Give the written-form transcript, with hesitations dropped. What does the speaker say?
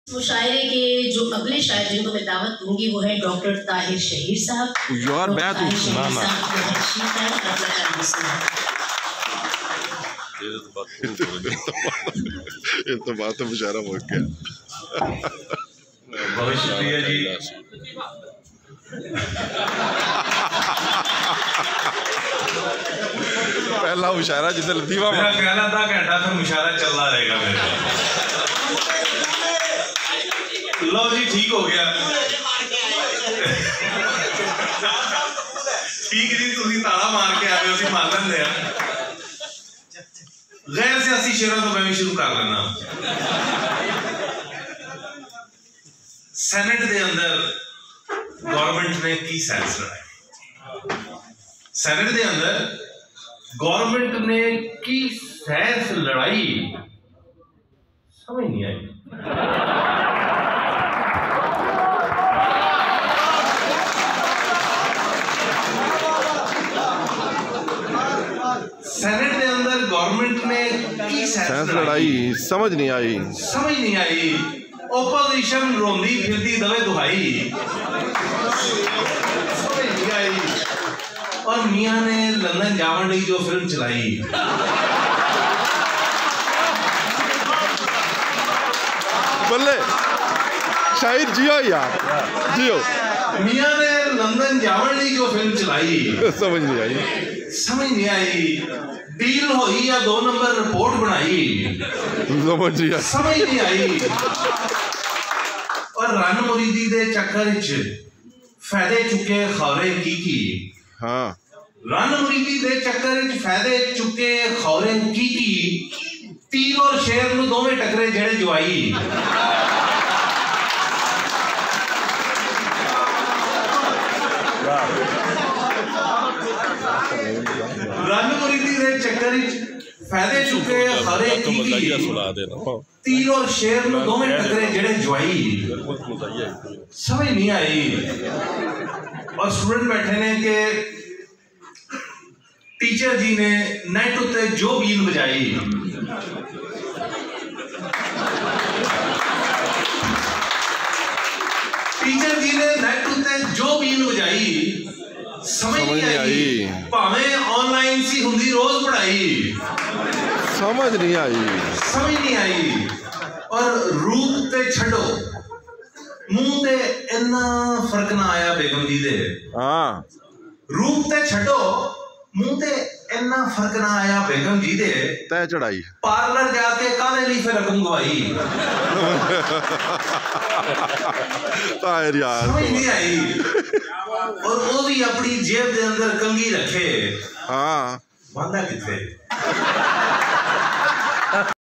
मुशायरे के जो अगले शायर जिनको मैं दावत दूंगी वो है डॉक्टर ताहिर शहीर साहब। ये तो बात तो मुशायरा हो गया। बहुत शुक्रिया जी। पहला मुशायरा जिसे लतीफा मेरा कहना था घंटा फिर मुशायरा चलता रहेगा मेरा। लो जी ठीक हो गया। ठीक जी तुम ताला मार के आए हो मान लेंगे। गैर सियासी शेरों तो मैं भी शुरू कर लेना। सेनेट के अंदर गवर्नमेंट ने की सेंस लड़ाई। सेनेट के अंदर गवर्नमेंट ने की सेंस लड़ाई समझ नहीं आई। सेनेट के अंदर गवर्नमेंट ने की सेंस लड़ाई समझ नहीं आई। समझ नहीं आई। ओपोजिशन रोंदी फिरती दवे दुहाई समझ नहीं आई। और मियां ने लंदन जावन दी जो फिल्म चलाई बल्ले शाहिर जियो यार जियो। मियां ने लंदन जावन दी जो फिल्म चलाई समझ नहीं आई। समझ नहीं आई। डील होई या 2 नंबर रिपोर्ट बनाई समझ नहीं आई। और रन मुरीदी दे चक्कर च फायदे चुके खौरे की हाँ रन मुरीदी दे चक्कर च फायदे चुके खौरे की तीर और शेर नु दोवें टकरे जेड़े जवाई रन मुरीदी दे चक्कर च फायदे चुके खौरे की तीर और शेर नु दोवें टकरे जेड़े जवाई समझ नहीं आई। और स्टूडेंट बैठे ने कि टीचर जी ने नेट उत्ते जो बीन बजाई टीचर जी ने नेट उत्ते जो बीन बजाई समझ नहीं आई। भावें ऑनलाइन सी हुंदी रोज पढ़ाई समझ नहीं आई। समझ नहीं आई। और रूप ते छड़ो मुंह ते इन्ना फर्क ना आया बेगम जी दे। हाँ रूप ते छड़ो मुंह ते इन्ना फर्क ना आया बेगम जी दे। तय चढ़ाई पार्लर जाके काले ली फिर रकम गवाई ताहिर यार समझ नहीं आई। और वो भी अपनी जेब के अंदर कंगी रखे। हाँ वादा किथे